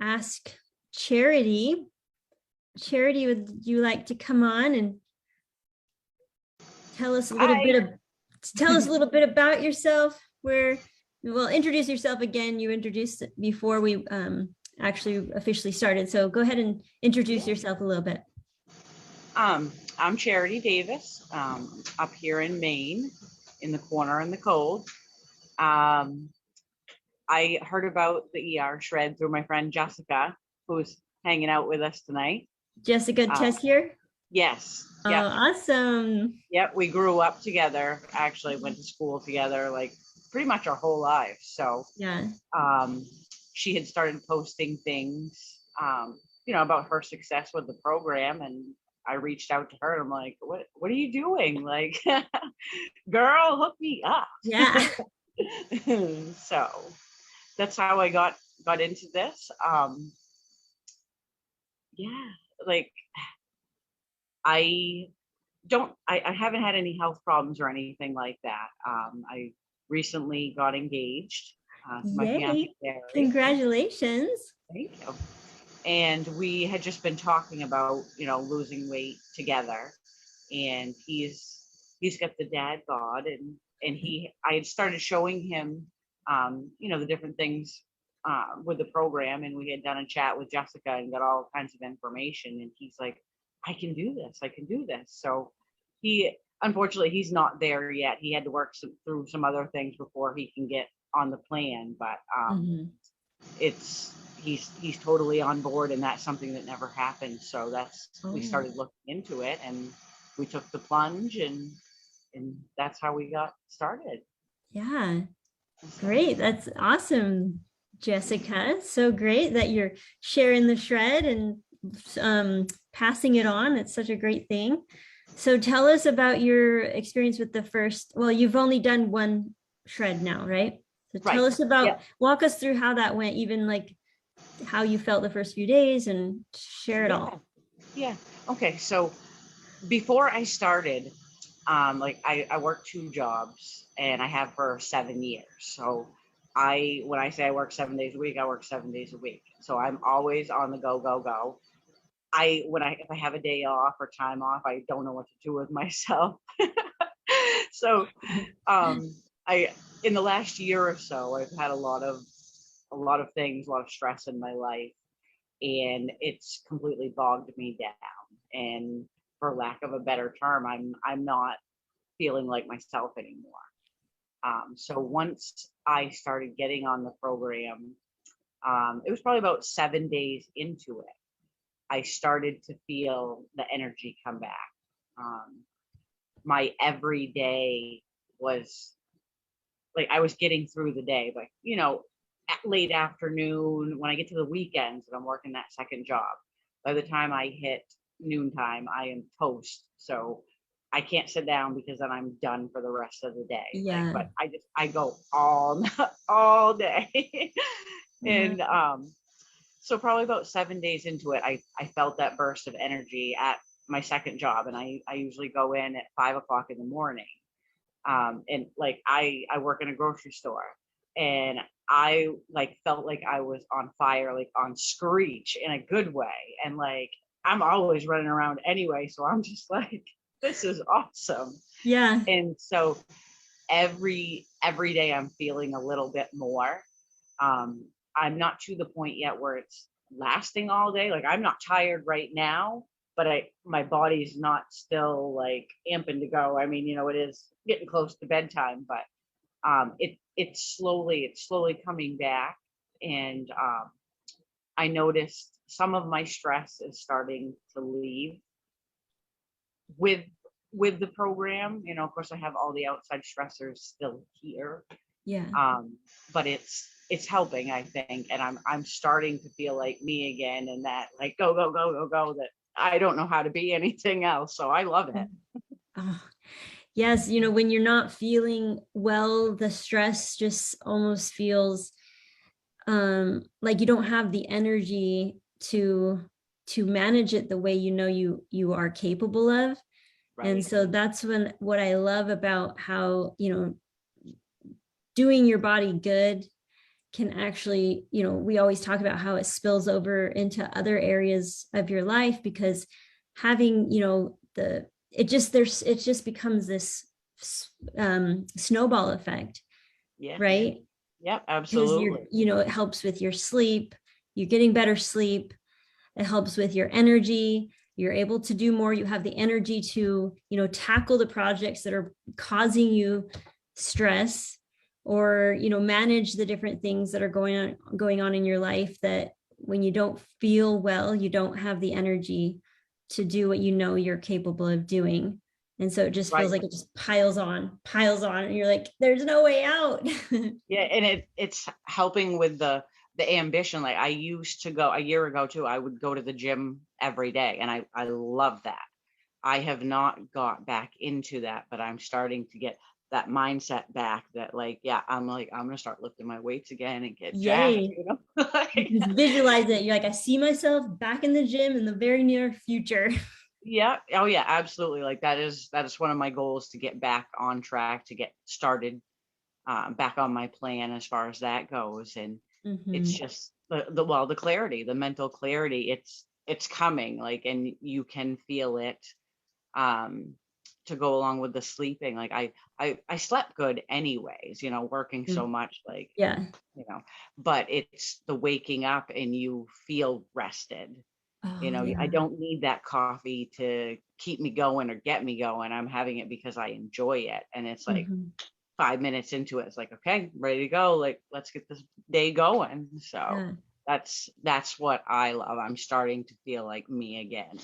ask Charity. Charity, would you like to come on and tell us a little bit about yourself? Introduce yourself again. You introduced it before we actually officially started. So go ahead and introduce yourself a little bit. I'm Charity Davis, up here in Maine, in the corner in the cold. I heard about the ER shred through my friend Jessica, who's hanging out with us tonight. Jessica Tessier? Yes. Oh, yep. Awesome. Yep, we grew up together, actually went to school together, like pretty much our whole lives. So yeah. She had started posting things, about her success with the program, and I reached out to her and I'm like, what are you doing? Like, girl, hook me up. Yeah. So that's how I got into this. Like I haven't had any health problems or anything like that. I recently got engaged. My fiance, congratulations. Thank you. And we had just been talking about, losing weight together, and he's got the dad bod, and I had started showing him, the different things with the program, and we had done a chat with Jessica and got all kinds of information, and he's like, I can do this. So unfortunately, he's not there yet. He had to work through some other things before he can get on the plan, but he's totally on board, and that's something that never happened. So we started looking into it, and we took the plunge, and that's how we got started. Yeah. Great. That's awesome, Jessica. So great that you're sharing the shred and passing it on. It's such a great thing. So tell us about your experience with the first, you've only done one shred now, right? So tell us about, walk us through how that went, even like how you felt the first few days, and share it all. Yeah. Okay. So before I started, I worked 2 jobs, and I have for 7 years. So when I say I work 7 days a week, I work 7 days a week. So I'm always on the go. If I have a day off or time off, I don't know what to do with myself. So in the last year or so, I've had a lot of things, a lot of stress in my life, and it's completely bogged me down. And for lack of a better term, I'm not feeling like myself anymore. So once I started getting on the program, it was probably about 7 days into it, I started to feel the energy come back. My everyday was like, I was getting through the day, but at late afternoon, when I get to the weekends and I'm working that second job, by the time I hit noontime, I am toast. So I can't sit down, because then I'm done for the rest of the day. Yeah. But I go all day. And so probably about 7 days into it, I felt that burst of energy at my second job, and I usually go in at 5 o'clock in the morning. And like I work in a grocery store, and I felt like I was on fire, like on screech in a good way. And like, I'm always running around anyway. So I'm just like, this is awesome. Yeah. And so every day I'm feeling a little bit more. I'm not to the point yet where it's lasting all day. Like, I'm not tired right now, but my body's not still like amping to go. I mean, it is getting close to bedtime, but it's slowly coming back. And I noticed some of my stress is starting to leave with the program. Of course, I have all the outside stressors still here. Yeah. But it's helping, I think, and I'm starting to feel like me again, and that like go, that I don't know how to be anything else. So I love it. Oh, yes. When you're not feeling well, the stress just almost feels like you don't have the energy to manage it the way you are capable of. Right. And so that's what I love about how doing your body good can actually, we always talk about how it spills over into other areas of your life, because having, it just becomes this snowball effect, Yeah. right? Yep, Because absolutely. it helps with your sleep, you're getting better sleep, it helps with your energy, you're able to do more, you have the energy to, tackle the projects that are causing you stress, or, manage the different things that are going on in your life, that when you don't feel well, you don't have the energy to do what you're capable of doing. And so it just feels Right. like it just piles on, and you're like, there's no way out. Yeah, and it's helping with the ambition. Like I used to go a year ago too, I would go to the gym every day, and I love that. I have not got back into that, but I'm starting to get that mindset back, that like, yeah, I'm like, I'm gonna start lifting my weights again and get jacked, Yay. you know? You just visualize it. You're like, I see myself back in the gym in the very near future. Yeah. Oh yeah, absolutely. Like that is one of my goals, to get back on track, to get started back on my plan as far as that goes. And it's Mhm. just the clarity, the mental clarity. It's coming, like, and you can feel it. Um, to go along with the sleeping, like I slept good anyways, working so Mm. much, like, Yeah. you know, but it's the waking up and you feel rested. Oh, I yeah. don't need that coffee to keep me going or get me going. I'm having it because I enjoy it. And it's like Mhm. 5 minutes into it, it's like, okay, ready to go. Like, let's get this day going. So Yeah. that's what I love. I'm starting to feel like me again.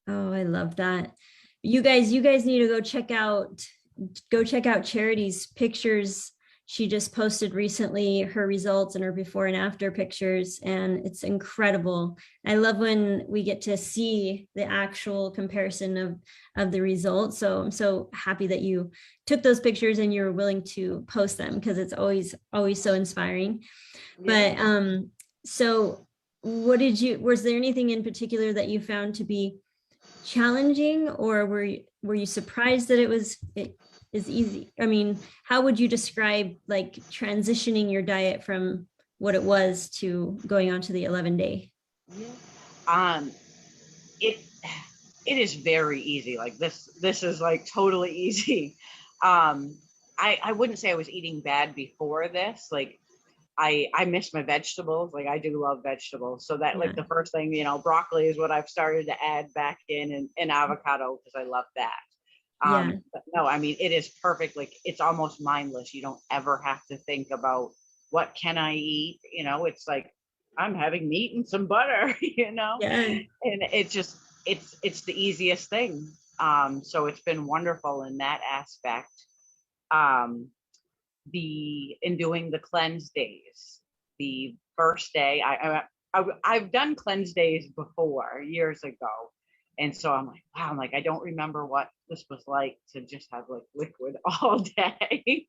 Oh, I love that. You guys need to go check out Charity's pictures. She just posted recently her results and her before and after pictures, and it's incredible. I love when we get to see the actual comparison of the results. So I'm so happy that you took those pictures and you're willing to post them, because it's always so inspiring. Yeah. But so was there anything in particular that you found to be challenging, or were you surprised that it is easy? I mean, how would you describe like transitioning your diet from what it was to going on to the 11-day? Yeah. Um, it it is very easy. Like this is like totally easy. Um, I wouldn't say I was eating bad before this. Like I miss my vegetables. Like I do love vegetables. So that, Yeah. like, the first thing, broccoli is what I've started to add back in, and avocado, because I love that. Yeah. But no, I mean, it is perfect. Like, it's almost mindless. You don't ever have to think about what can I eat. It's like I'm having meat and some butter, Yeah. and it's the easiest thing. So it's been wonderful in that aspect. Um, the in doing the cleanse days. The first day, I've done cleanse days before years ago, and so I'm like, wow, I'm like, I don't remember what this was like to just have like liquid all day,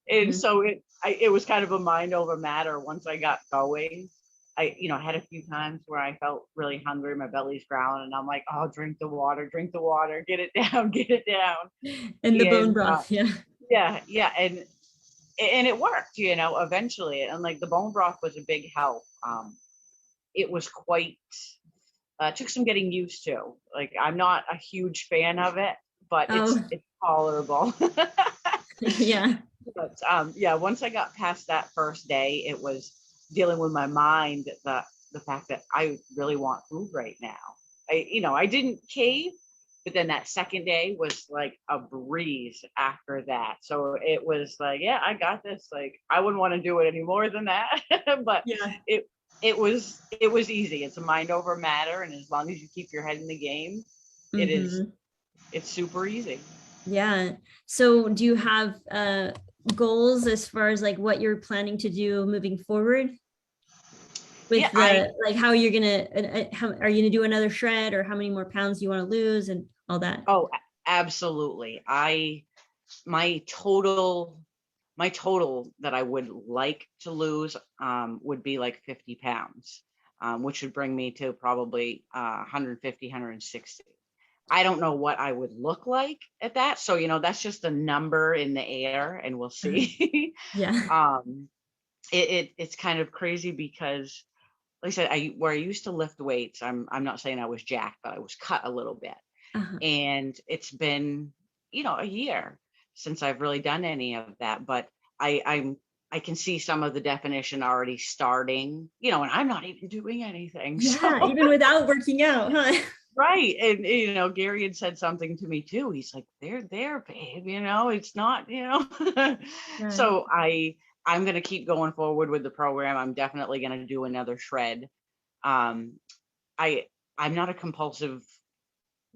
and Mhm. so it was kind of a mind over matter once I got going. I had a few times where I felt really hungry, my belly's growling, and I'm like, oh, drink the water, get it down, get it down, And the bone and broth. Yeah. yeah, yeah, and it worked, eventually. And like the bone broth was a big help. It was quite, took some getting used to. Like, I'm not a huge fan of it, but it's Oh. it's tolerable. Yeah. But yeah, once I got past that first day, it was dealing with my mind, the fact that I really want food right now. I didn't cave, but then that second day was like a breeze after that. So it was like, yeah, I got this. Like, I wouldn't want to do it any more than that, but Yeah. it it was easy. It's a mind over matter, and as long as you keep your head in the game, it is Hmm. it's super easy. Yeah. So do you have goals as far as like what you're planning to do moving forward Yeah, with the like how you're gonna how are you gonna do another shred, or how many more pounds you want to lose and all that? oh, absolutely. My total my total that I would like to lose, would be like 50 pounds, which would bring me to probably 150, 160. I don't know what I would look like at that. So, that's just a number in the air, and we'll Uh-huh. see. Yeah. um, it's kind of crazy because, like I said, where I used to lift weights, I'm not saying I was jacked, but I was cut a little bit. Uh-huh. And it's been, a year since I've really done any of that. But I can see some of the definition already starting, and I'm not even doing anything. Yeah, So even without working out, huh? right. And Gary had said something to me too. He's like, they're there, babe, it's not. Right. So I'm gonna keep going forward with the program. I'm definitely gonna do another shred. Um I I'm not a compulsive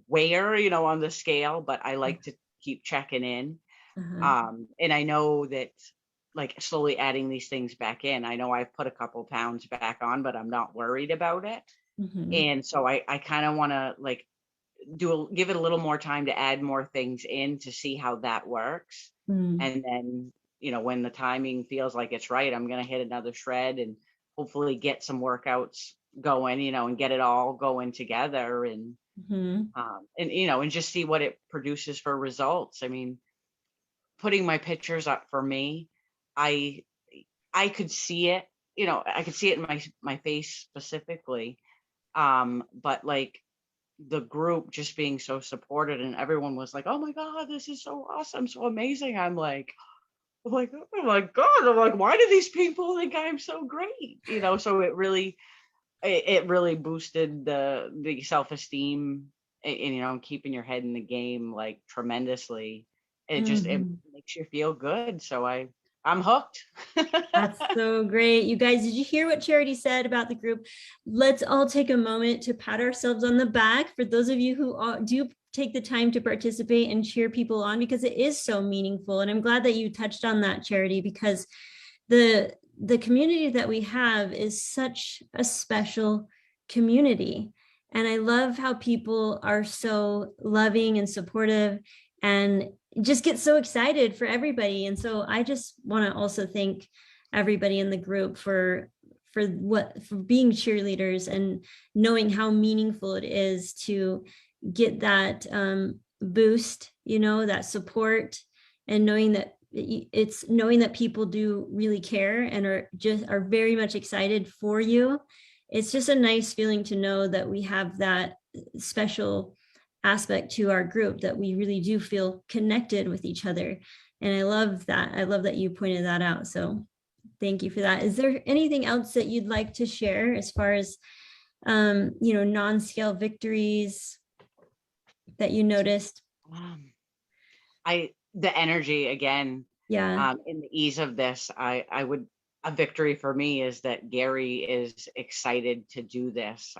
weigher, on the scale, but I like to keep checking in. Uh-huh. And I know that, like, slowly adding these things back in, I know I've put a couple pounds back on, but I'm not worried about it. Mhm. And so I kind of want to, like, give it a little more time to add more things in to see how that works. Mm. And then, when the timing feels like it's right, I'm going to hit another shred and hopefully get some workouts going, and get it all going together, Mhm. and just see what it produces for results. I mean, putting my pictures up for me, I I could see it, I could see it in my face specifically. But like, the group just being so supported and everyone was like, "Oh my God, this is so awesome, so amazing." I'm like, "Oh my God." I'm like, "Why do these people think I'm so great?" So it really boosted the self-esteem, and, keeping your head in the game, like, tremendously. It Mhm. makes you feel good. So I'm hooked. That's so great. You guys, did you hear what Charity said about the group? Let's all take a moment to pat ourselves on the back for those of you who do take the time to participate and cheer people on, because it is so meaningful. And I'm glad that you touched on that, Charity, because the community that we have is such a special community. And I love how people are so loving and supportive and just get so excited for everybody. And so I just want to also thank everybody in the group for being cheerleaders and knowing how meaningful it is to get that boost, that support, and knowing that people do really care and are very much excited for you. It's just a nice feeling to know that we have that special aspect to our group, that we really do feel connected with each other. And I love that. I love that you pointed that out. So thank you for that. Is there anything else that you'd like to share as far as non-scale victories that you noticed? Um, the energy again, Yeah. in the ease of this, I would a victory for me is that Gary is excited to do this,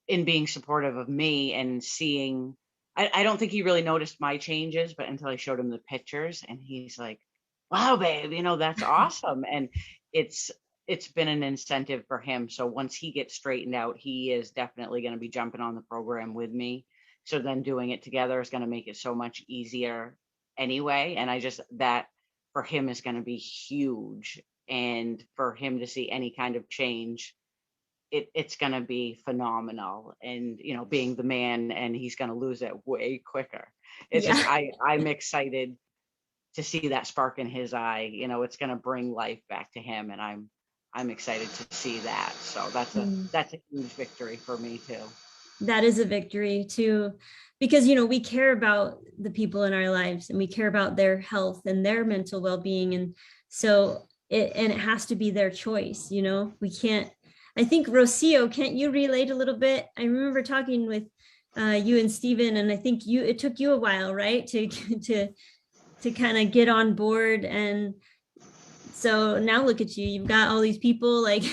in being supportive of me and seeing. I don't think he really noticed my changes, but until I showed him the pictures, and he's like, "Wow, babe, that's awesome." And it's it's been an incentive for him. So once he gets straightened out, he is definitely going to be jumping on the program with me. So then doing it together is going to make it so much easier anyway. And that for him is going to be huge. And for him to see any kind of change, it's going to be phenomenal. And being the man, and he's going to lose it way quicker. It's just, Yeah. I'm excited to see that spark in his eye. It's going to bring life back to him, and I'm excited to see that. So Mm. that's a huge victory for me too. That is a victory too, because we care about the people in our lives and we care about their health and their mental well-being. And so it has to be their choice. We can't. I think, Rocio, can't you relate a little bit? I remember talking with you and Stephen, and I think it took you a while, right, to to kind of get on board. And so now look at you, you've got all these people, like,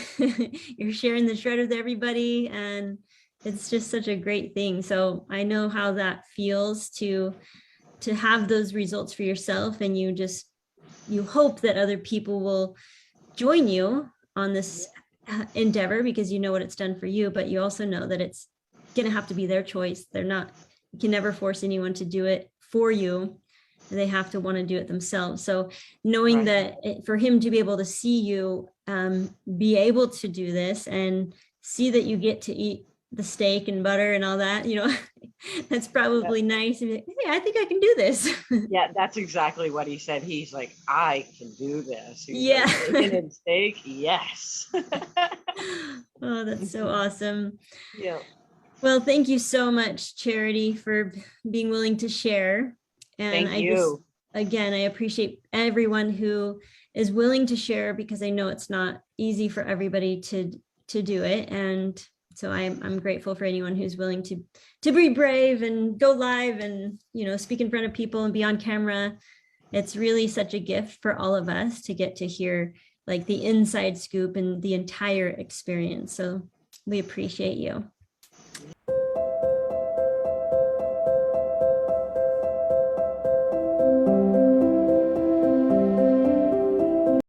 you're sharing the shred with everybody, and it's just such a great thing. So I know how that feels to have those results for yourself, and you hope that other people will join you on this endeavor, because you know what it's done for you, but you also know that it's going to have to be their choice. You can never force anyone to do it for you. They have to want to do it themselves. So knowing Right. that for him to be able to see you be able to do this, and see that you get to eat the steak and butter and all that, That's probably nice. And be like, hey, I think I can do this. Yeah, that's exactly what he said. He's like, I can do this. He's Yeah. like, bacon and steak, yes. Oh, that's so awesome. Yeah. Well, thank you so much, Charity, for being willing to share. And Thank I just, you. again, I appreciate everyone who is willing to share, because I know it's not easy for everybody to do it. And so I'm grateful for anyone who's willing to be brave and go live and, you know, speak in front of people and be on camera. It's really such a gift for all of us to get to hear like the inside scoop and the entire experience. So we appreciate you.